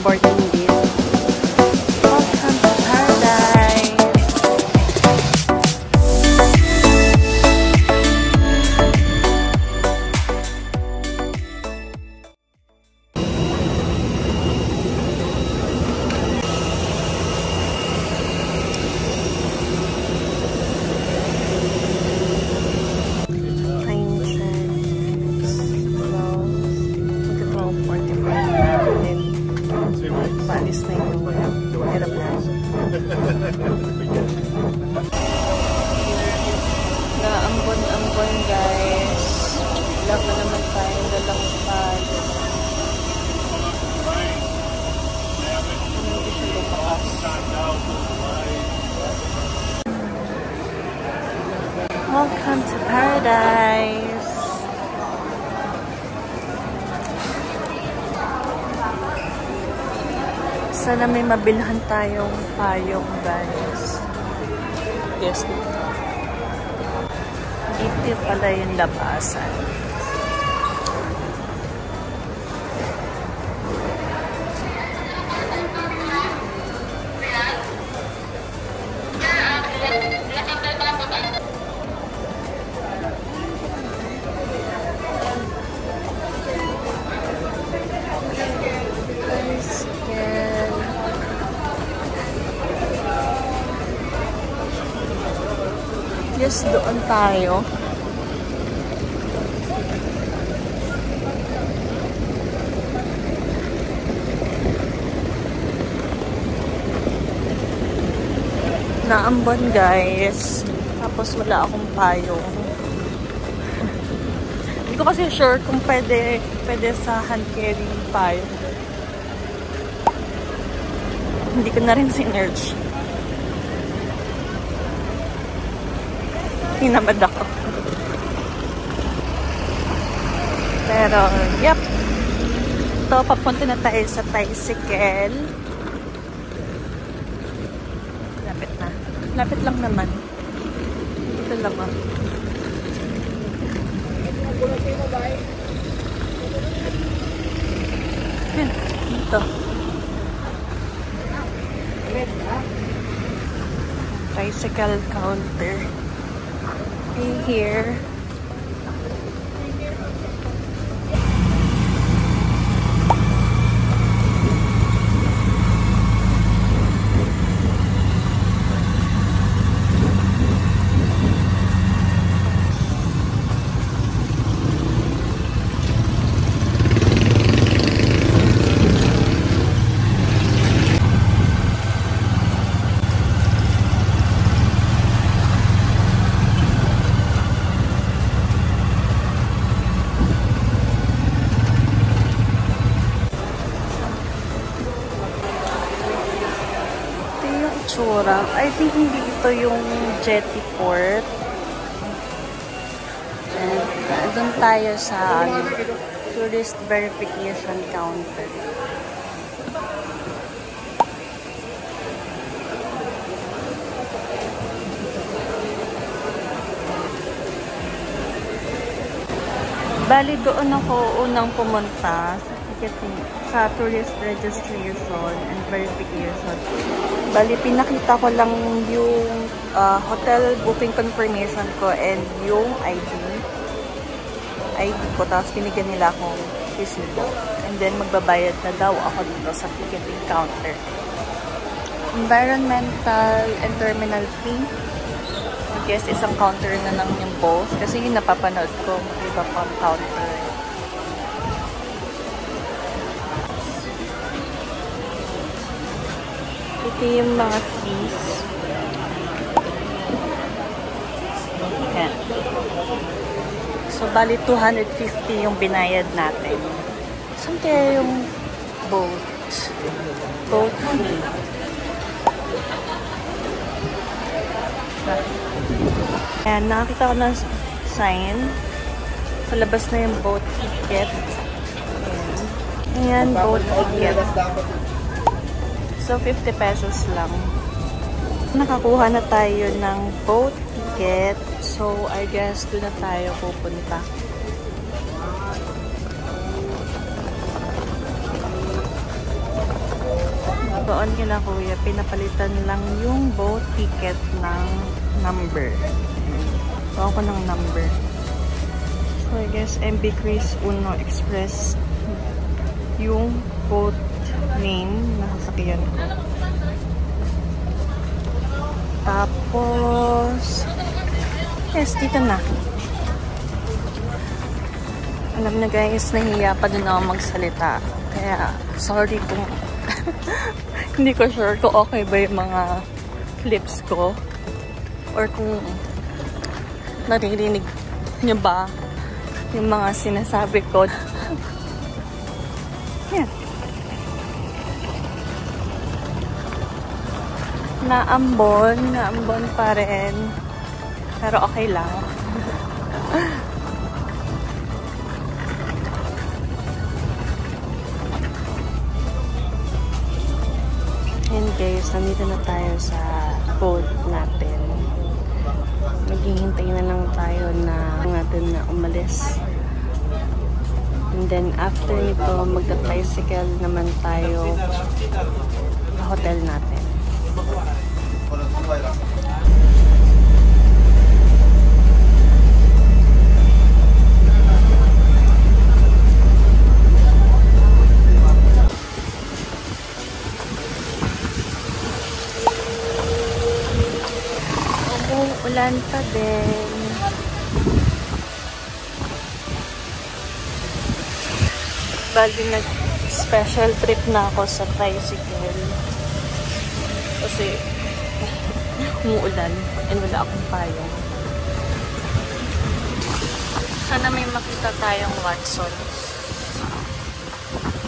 boarding gate. Welcome to paradise! Paalis na yung aeroplane. Naambon-ambon guys. Wala pa naman tayong dalang pag. Hindi siya lumakas. Welcome to paradise! Sana may mabilhan tayong payong guys. Yes, dito pala yung labasan. Yes, doon tayo. Naambon guys. Tapos wala akong payong. Hindi ko kasi sure kung pwede sa hand carry yung payong. Hindi ko na rin sinerge. Hinamad ako. Pero, yep. Ito, papunta na tayo sa tricycle. Lapit na. Lapit lang naman. Dito lang ah. Yan. Dito. Tricycle counter. Here. I think hindi ito yung jetty port. And doon tayo sa tourist verification counter. Bali doon ako unang pumunta sa ticketing, sa tourist registration and verification. Bali, pinakita ko lang yung hotel booking confirmation ko and yung ID ko. Tapos binigyan nila akong resibo. And then, magbabayad na daw ako dito sa ticketing counter. Environmental and terminal fee. I guess isang counter na lang yung both. Kasi yung napapanood ko, iba pang counter. Ito yung mga fees. Ayan. So, bali 250 yung binayad natin. Saan kaya yung boat? Boat fee. Ayan, nakakita ko ng sign. Palabas na yung boat ticket. Ayan, boat ticket. So, 50 pesos lang. Nakakuha na tayo ng boat ticket. So, I guess doon na tayo pupunta. doon kila kuya, pinapalitan lang yung boat ticket ng number. So, ako ng number. So, I guess MB Cruise Uno Express yung boat name na sasakyan ko. Tapos, yes, dito na. Alam na guys, nahiya pa din ako magsalita. Kaya, sorry kung hindi ko sure kung okay ba yung mga clips ko. Or kung naririnig nyo ba yung mga sinasabi ko. Yan. Naambon pa rin. Pero okay lang. And guys, nandito na tayo sa boat natin. Maghihintay na lang tayo na natin na umalis. And then after nito, magta-tricycle naman tayo sa hotel natin. Ulan pa din. Bali nag-special trip na ako sa tricycle. Kasi umuulan and wala akong payong. Sana may makita tayong Watsons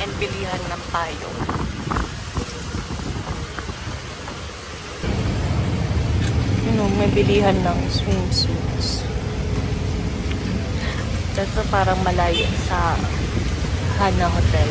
and bilihan ng payong. May bilihan ng swimsuits. Ito parang malayo sa Hana Hotel.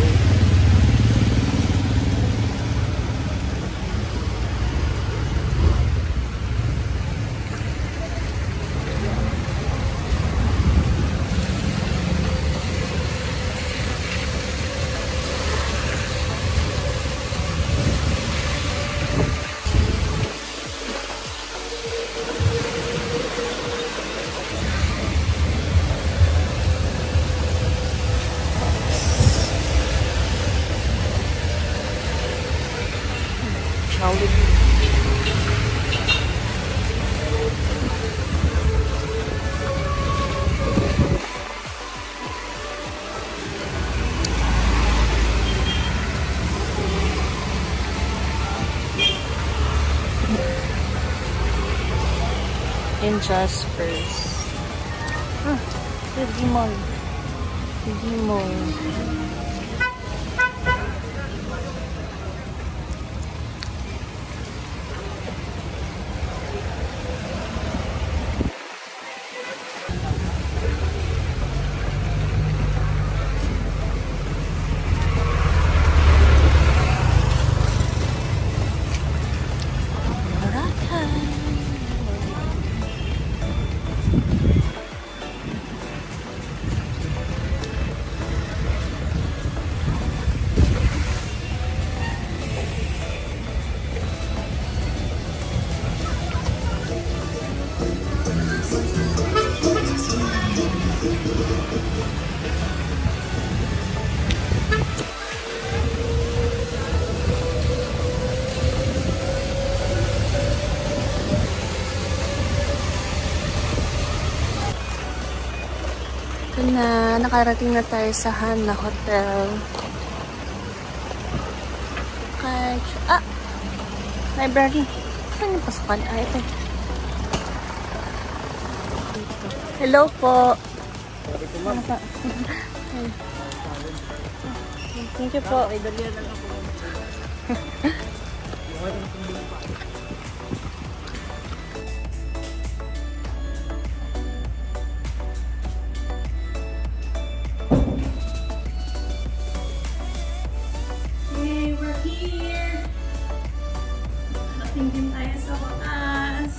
In Jaspers. Digimon. Digimon. Na nakarating na tayo sa Hana Hotel. Library. Saan yung pasukan? Ito. Hello po. Thank you po. Tingin tayo sa wakas.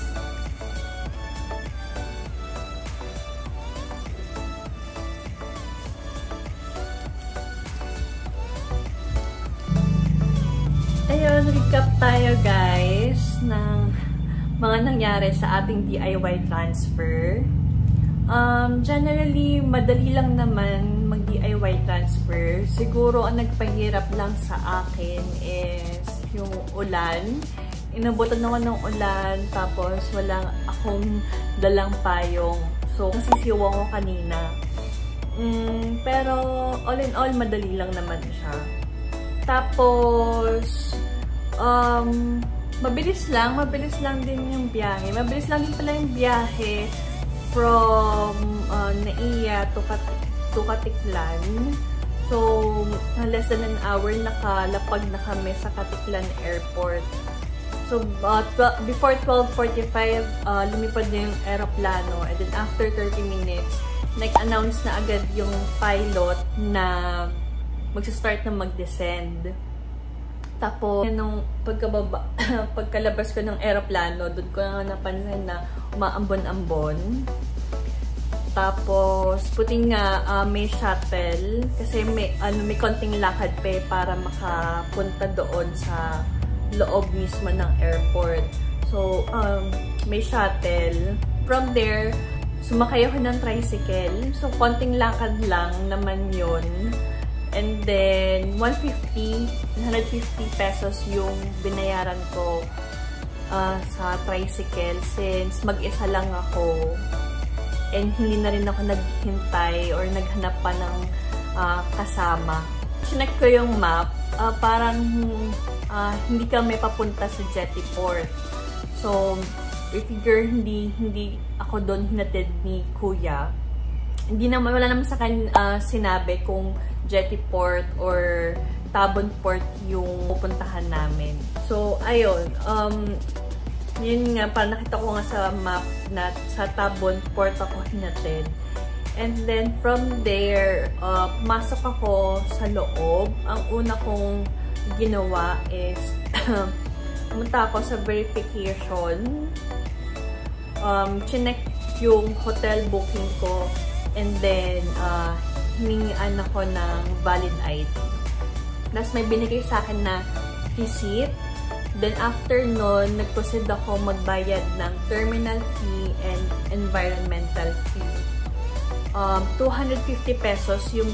Ayun, Ayun, recap tayo guys ng mga nangyari sa ating DIY transfer. Generally, madali lang naman mag-DIY transfer. Siguro ang nagpahirap lang sa akin is yung ulan. Inabutan ako ng ulan, tapos wala akong dalang payong. So, nasisiwa ko kanina. Pero, all in all, madali lang naman siya. Tapos, mabilis lang din yung biyahe. Mabilis lang din pala yung biyahe from Naiya to Katiklan. So, less than an hour nakalapag na kami sa Katiklan Airport. So, before 12:45, lumipad na yung aeroplano. And then after 30 minutes, nag-announce na agad yung pilot na magsa-start na mag-descend. Tapos, nung pagkalabas ko ng aeroplano, doon ko na napansin na umaambon-ambon. Tapos, puting nga may shuttle kasi may konting lakad pa para makapunta doon sa loob mismo ng airport. So, may shuttle. From there, sumakay ako ng tricycle. So, konting lakad lang naman yun. And then, 150 pesos yung binayaran ko sa tricycle since mag-isa lang ako. And hindi na rin ako naghintay or naghanap pa ng kasama. Chinek ko yung map. Parang hindi kami papunta sa Jetty Port. So, I figure hindi ako doon hinatid ni Kuya. Wala naman sa sinabi kung Jetty Port or Tabon Port yung pupuntahan namin. So, ayun. Yun nga, parang nakita ko nga sa map na sa Tabon Port ako hinatid. And then, from there, pumasok ako sa loob. Ang una kong ginawa is pumunta ako sa verification. Chinek yung hotel booking ko. And then, hiningian ako ng valid ID. Tapos may binigay sa akin na receipt. Then after nun, nag-proceed ako magbayad ng terminal fee and environmental fee. 250 pesos yung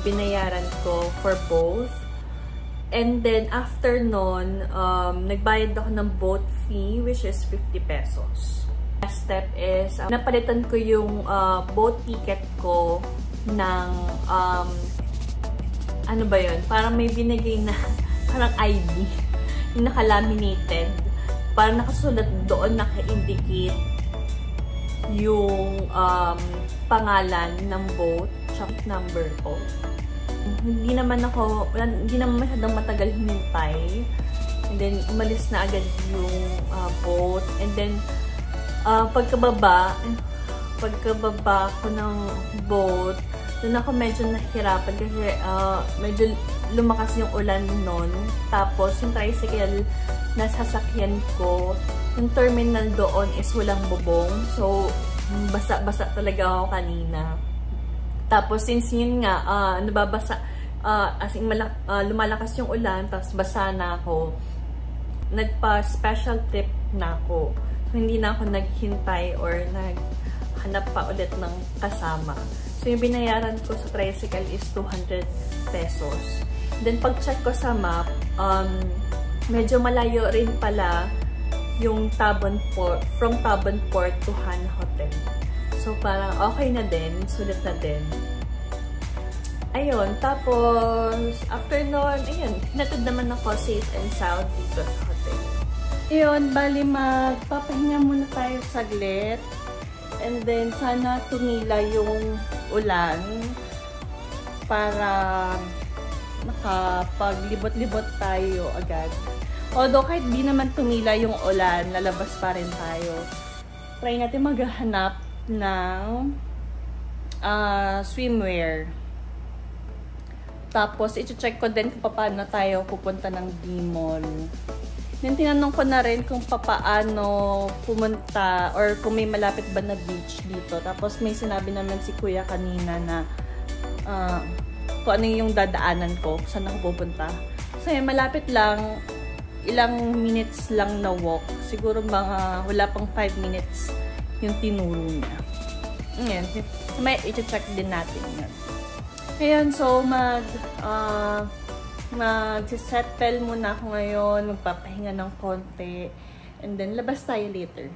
binayaran ko for both. And then after nun, nagbayad ako ng boat fee which is 50 pesos. Last step is, napalitan ko yung boat ticket ko ng, ano ba yun? Parang may binigay na, parang ID. Yung naka-laminated. Parang nakasulat doon, naka-indicate yung pangalan ng boat, tsaka number ko. Hindi naman masyadong matagal hinintay. And then, umalis na agad yung boat. And then, pagkababa ko ng boat, doon ako medyo nahihirapan kasi medyo lumakas yung ulan noon. Tapos, yung tricycle na sasakyan ko, yung terminal doon is walang bubong. So, basa-basa talaga ako kanina. Tapos, since yun nga, nababasa, as in lumalakas yung ulan, tapos basa na ako, nagpa-special trip na ako. So, hindi na ako naghintay or naghanap pa ulit ng kasama. So, yung binayaran ko sa tricycle is 200 pesos. Then, pag-check ko sa map, medyo malayo rin pala yung Tabon Port, from Tabon Port to Han Hotel. So, parang okay na din, sulit na din. Ayun, tapos, after nun, ayun, hinatid naman ako safe and sound dito sa hotel. Ayun, bali magpapahinga muna tayo saglit. And then, sana tumila yung ulan para nakapaglibot-libot tayo agad. Although, kahit di naman tumila yung ulan, lalabas pa rin tayo. Try natin maghanap ng swimwear. Tapos, i-check ko din kung paano tayo pupunta ng D-Mall. Then, tinanong ko na rin kung paano pumunta or kung may malapit ba na beach dito. Tapos, may sinabi naman si Kuya kanina na kung ano yung dadaanan ko, saan ako pupunta. So, malapit lang ilang minutes lang na walk. Siguro mga wala pang 5 minutes yung tinuro niya. Ngayon, may i-check din natin yun. Ngayon, so mag-settle muna ako ngayon, magpapahinga ng konti, and then labas tayo later.